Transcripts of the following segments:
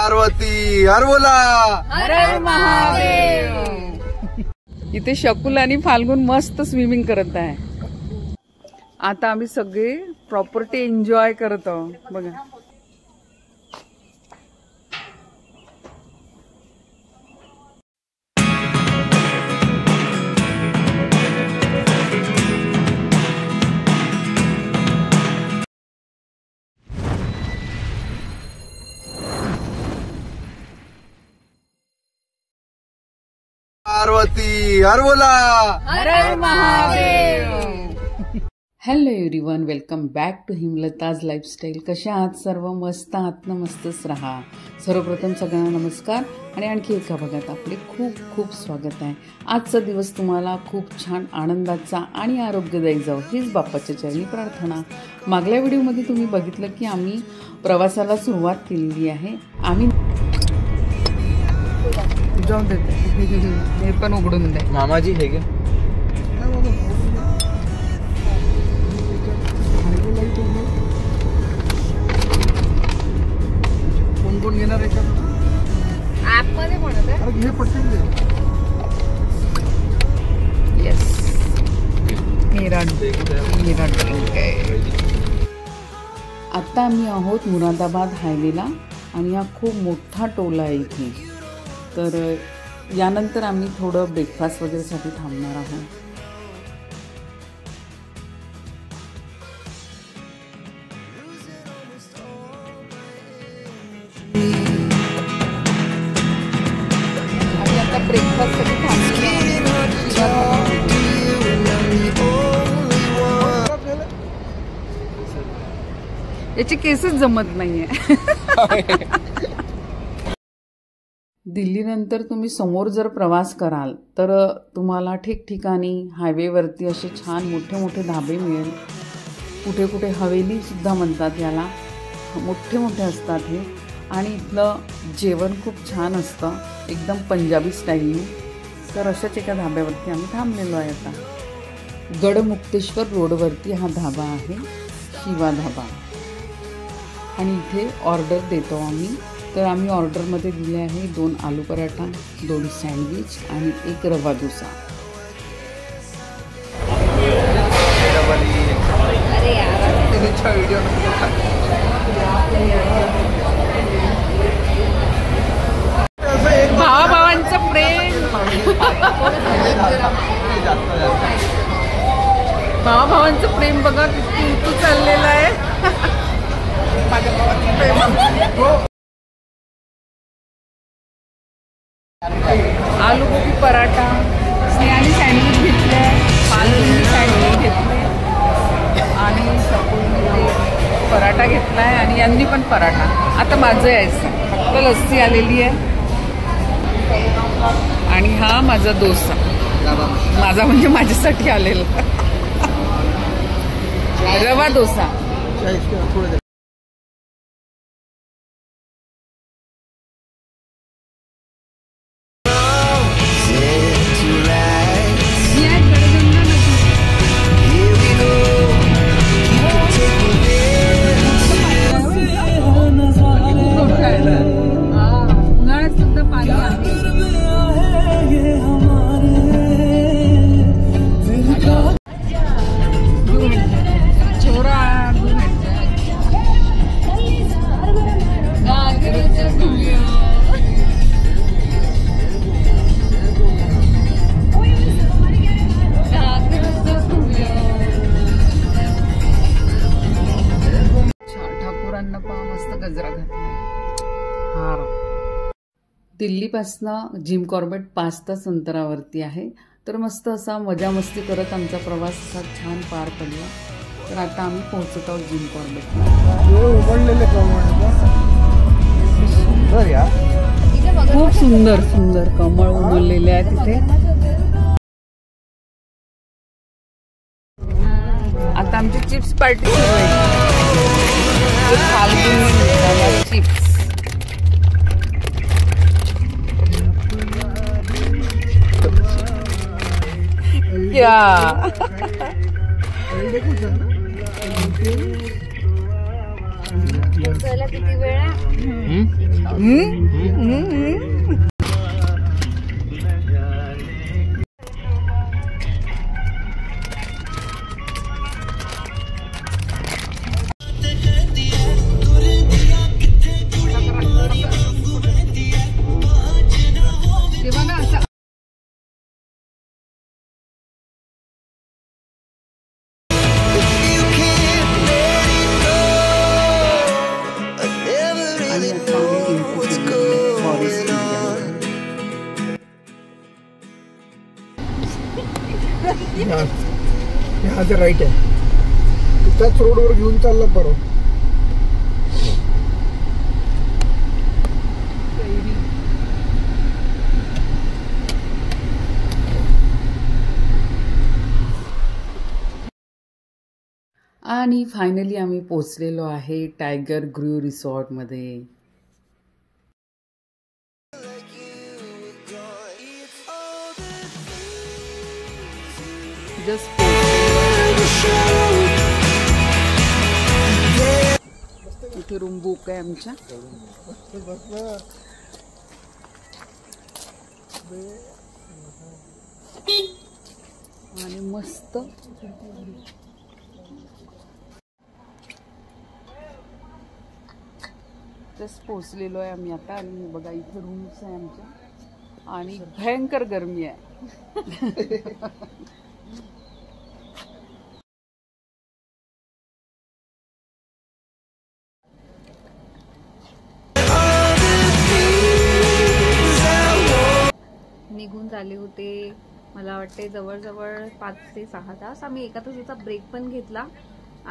पार्वती हर बोला हर महादेव। इथे शकुल आणि फाल्गुन मस्त स्विमिंग करत आहे। आता आम्ही सगळे प्रॉपर्टी एन्जॉय करत आहोत बघा। पार्वती हर बोला Har Mahadev. Hello everyone, welcome back to Himlata's lifestyle. कशा आहात सर्व? मस्त आहात ना? मस्तच राहा। सर्वप्रथम सगळ्यांना नमस्कार आणि आणखी एका भागात आपले खूप खूप स्वागत आहे। आजचा दिवस तुम्हाला खूप छान आनंदाचा आणि आरोग्यदायी जावो हीच बाप्पाच्या चरणी प्रार्थना। मागल्या व्हिडिओमध्ये तुम्ही बघितलं की आम्ही प्रवासाला सुरुवात केलेली आहे। आम्ही जाऊन देते हे पण उघडून दे मामाजी हे घे। कोण कोण घेणार आहे का? ऍप मध्ये म्हणत आहे। अरे हे पटकन दे। येस, मेरा ड्रिंक आहे। आता आम्ही आहोत मुरादाबाद हायवेला आणि हा खूप मोठा टोल आहे इथे। तर यानंतर आम्ही थोडं ब्रेकफास्ट वगैरेसाठी थांबणार आहोत। आम्ही आता ब्रेकफास्टसाठी थांबलो। याचे केसच जमत नाहीये। दिल्लीनंतर तुम्ही समोर जर प्रवास कराल तर तुम्हाला ठिकठिकाणी हायवेवरती असे छान मोठे मोठे धाबे मिळेल। कुठे कुठे हवेली सुद्धा म्हणतात याला, मोठे मोठे असतात हे। आणि इथलं जेवण खूप छान असतं, एकदम पंजाबी स्टाईलने। तर अशाच एका धाब्यावरती आम्ही थांबलेलो आहे आता। गडमुक्तेश्वर रोडवरती हा धाबा आहे, शिवा धाबा। आणि इथे ऑर्डर देतो आम्ही। तर आम्ही ऑर्डरमध्ये दिले आहे 2 आलू पराठा, 2 सँडविच आणि 1 रवा डोसा। भावाभावांचं प्रेम, भावाभावांचं प्रेम बघा किती उतू चाललेलं आहे। आलू गोबी पराठा, स्नेहाने सँडविच घेतले, फाल्गुनने सँडविच घेतले आणि शकुलने पराठा घेतलाय आणि यांनी पण पराठा। आता माझं यायचं फक्त लस्सी आलेली आहे आणि हा माझा डोसा, माझा म्हणजे माझ्यासाठी आलेला रवा डोसा। दिल्लीपासनं जिम कॉर्बेट 5 तास अंतरावरती आहे। तर मस्त असा मजा मस्ती करत आमचा प्रवास असा छान पार पडला। तर आता आम्ही पोहोचत आहोत जिम कॉर्बेटला। खूप सुंदर सुंदर कमळ उमललेले आहेत तिथे। आता आमची चिप्स पार्टी सुरू आहे। चिप्स क्या किती वेळा यहाँ से राइट है, त्याच रोडवर घेऊन चालला बरोबर. आणि फायनली आम्ही पोचलेलो आहे टायगर ग्रू रिसॉर्टमध्ये. जस्ट इथे रूम बुक आहे आमच्या. आणि मस्त जस्ट पोचलेलो आहे आम्ही आता. आणि बघा इथे रूम्स आहे आमच्या आणि भयंकर गरमी आहे. निघून झाले होते मला वाटते जवळजवळ 5 ते 6 तास. आम्ही एका तासाचा ब्रेक पण घेतला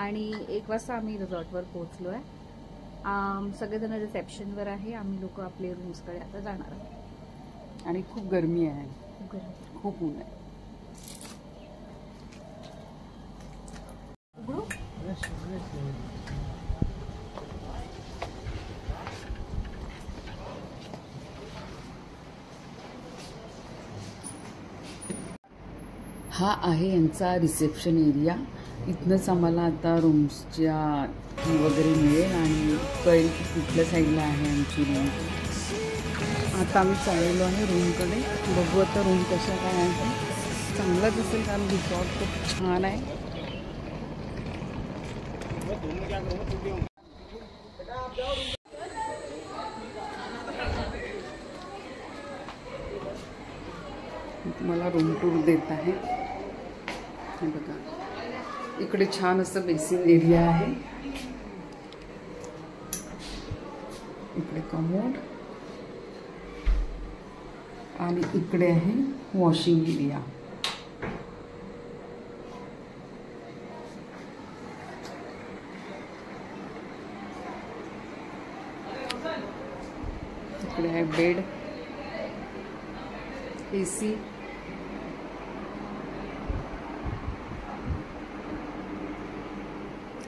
आणि 1 वाजता आम्ही रिसॉर्टवर पोहोचलो आहे. सगळेजण रिसेप्शनवर आहे. आम्ही लोक आपले रूम्सकडे आता जाणार आहोत. आणि खूप गरमी आहे, खूप ऊन आहे. हा आहे यांचा रिसेप्शन एरिया. इथनंच आम्हाला आता रूम्सच्या की वगैरे मिळेल आणि कळेल की कुठल्या साईडला आहे आमची रूम. आता आम्ही चाललेलो आहे रूमकडे. बघू आता रूम कशा काय आहे. चांगलाच असेल कारण रिसॉर्ट खूप छान आहे. मला रूम टूर देत आहे. हे बघा इकडे छान असं बेसिन एरिया आहे. इकडे कमोड आणि इकडे आहे वॉशिंग एरिया. इकडे आहे बेड, AC,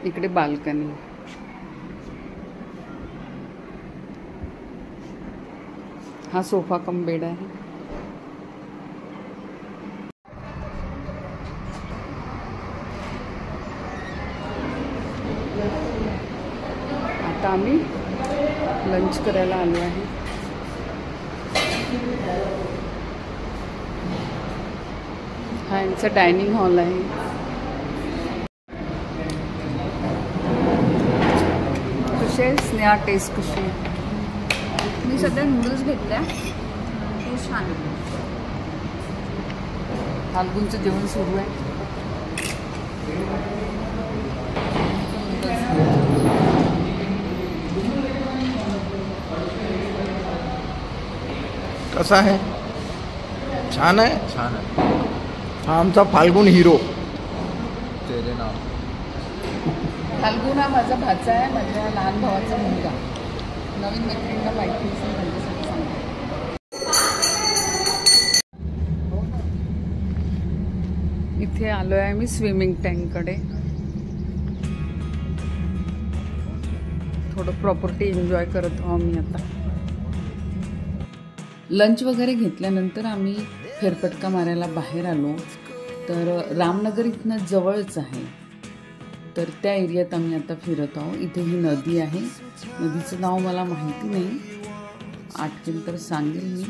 इकडे बाल्कनी. हा सोफा कम बेड आहे. आता आम्ही लंच करायला आलो आहे. हा यांचा डायनिंग हॉल आहे. स्नेहा टेस्ट कशी आहे? मी सध्या नूडल्स घेतल्या, ते छान. फाल्गुनचं जेवण सुरू आहे. कसा आहे? छान आहे. छान आहे. हा आमचा फाल्गुन हिरो. तेरे नाव. फाल्गुन हा माझा भाचा आहे, माझ्या लहान भावाचा मुलगा. नवीन मैत्रिणीला माहिती असेल त्यांच्यासाठी सांगते. इथे आलो आहे मी स्विमिंग टँककडे. थोडं प्रॉपर्टी एन्जॉय करत आहोत मी आता. लंच वगैरे घेतल्यानंतर आम्ही फेरफटका मारायला बाहेर आलो. तर रामनगर इथनं जवळच आहे. तर त्या एरियात आम्ही आता फिरत आहोत. इथे ही नदी आहे. नदीचं नाव मला माहिती नाही, आठवेल तर सांगेल मी.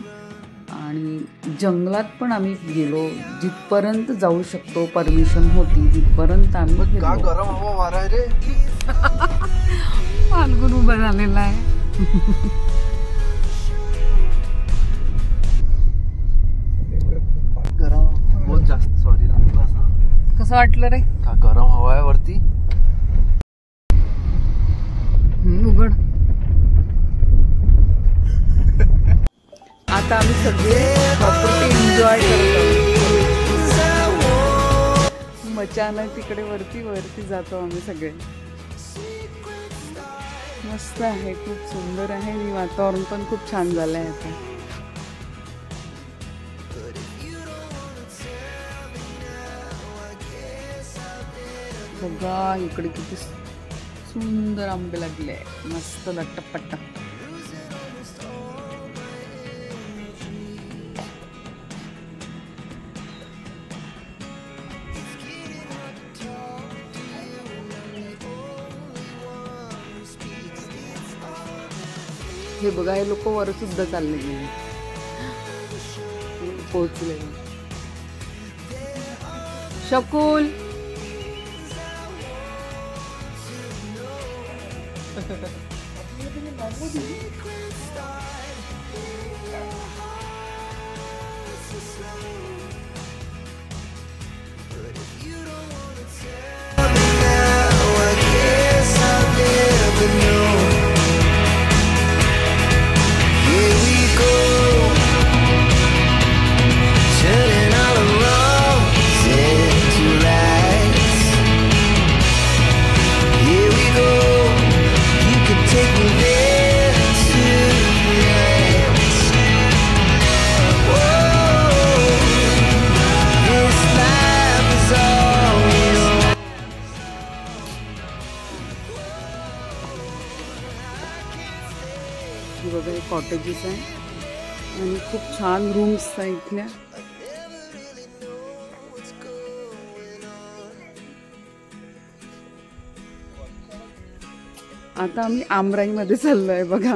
आणि जंगलात पण आम्ही गेलो, जिथपर्यंत जाऊ शकतो परमिशन होती तिथपर्यंत आम्ही का फिरलो. गरम हवा वारा आहे रे. फाल्गुन उभा झालेला आहे. गरम बहुत जास्त. सॉरी कसं वाटलं रे? का गरम हवा आहे वरती. उघड. आता आम्ही सगळे प्रॉपर्टी एन्जॉय करत आहोत. मचान आहे तिकडे वरती जातो आम्ही सगळे. मस्त आहे, खूप सुंदर आहे आणि वातावरण पण खूप छान झालं आहे आता. बघा इकडे किती सुंदर आंबे लागले, मस्त लट्टपट्ट. हे बघा, हे लोक वर सुद्धा चालले गेले, पोहोचले. शकुल बघा, हे कॉटेजेस आहे आणि खूप छान रूम्स आहे इथल्या. आता आम्ही आमराईमध्ये चाललोय. बघा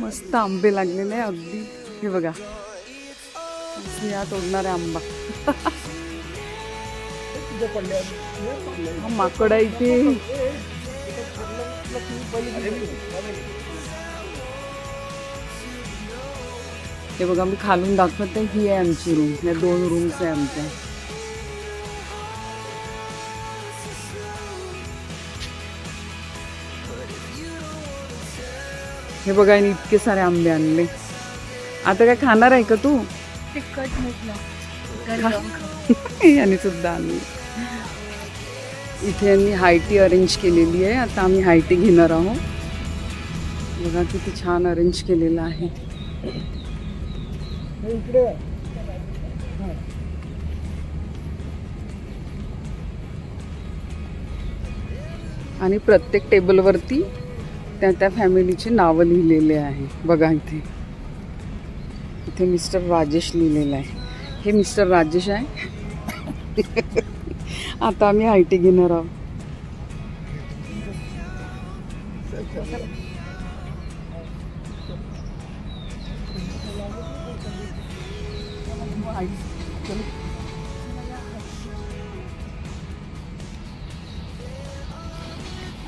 मस्त आंबे लागलेले आहे अगदी. हे बघा, या तोडणारे आंबा. माकड आहे इथे. हे बघा, मी खालून दाखवते. ही आहे आमची रूम. या 2 रूम्स आहे आमच्या. हे बघा, इतके सारे आंबे आणले. आता काय खाणार आहे का तू? तिखट म्हटलं यांनी सुद्धा आणले. इथे यांनी हाय टी अरेंज केलेली आहे. आता आम्ही हाय टी घेणार आहोत. बघा किती छान अरेंज केलेलं आहे. आणि प्रत्येक टेबलवरती त्या फॅमिलीची नावं लिहिलेले आहे. बघा इथे मिस्टर राजेश लिहिलेलं आहे. हे मिस्टर राजेश आहे. आता आम्ही हाय टी घेणार आहोत.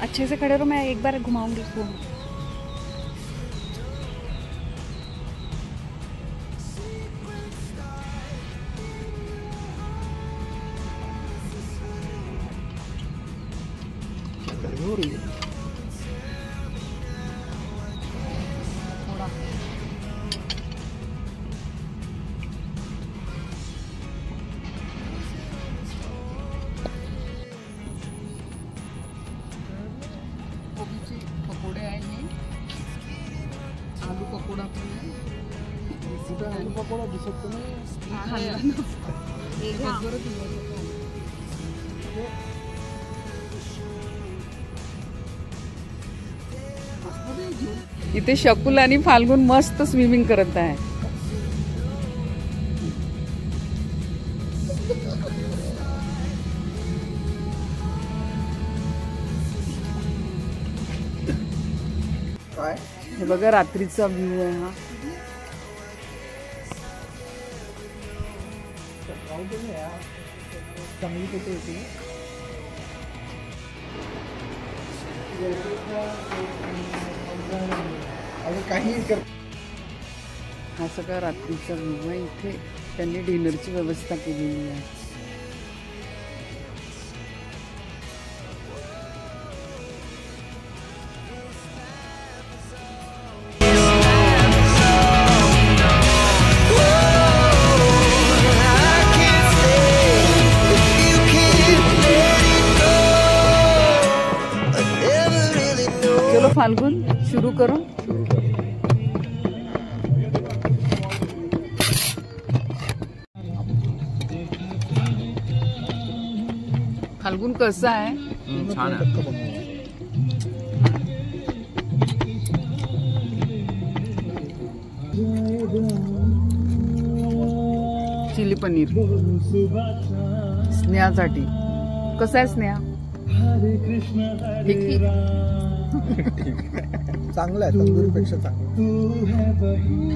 अच्छे से खड़े रहो, मैं एक बार घुमाऊंगी इसको. पकोडे आहे. आलू पकोडा पण आहे. आलू पकोडा दिसत नाही. इथे शकुल आणि फाल्गुन मस्त स्विमिंग करत आहे. हे बघा रात्रीचा व्ह्यू आहे हा. चांगली फोटो होती. काही कर. हा सगळा रात्रीचा व्ह्यू आहे. इथे त्यांनी डिनरची व्यवस्था केलेली आहे. चलो फाल्गुन शुरू करो. फाल्गुन कसा आहे? छान आहे. चिली पनीर स्नेहासाठी. कसं आहे स्नेहा? ठीक. चांगलं आहे, तंदुरीपेक्षा चांगलं.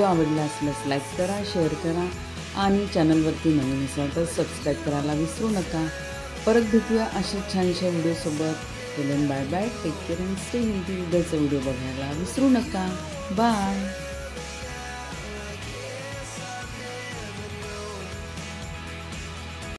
आवडला असल्यास लाईक करा, शेअर करा आणि चॅनलवरती नवीन असाल तर सबस्क्राईब करायला विसरू नका. परत भेटूया अशा छानशा व्हिडिओसोबत. Bye bye. Take care and stay healthy. उद्याचा व्हिडिओ बघायला विसरू नका. बाय.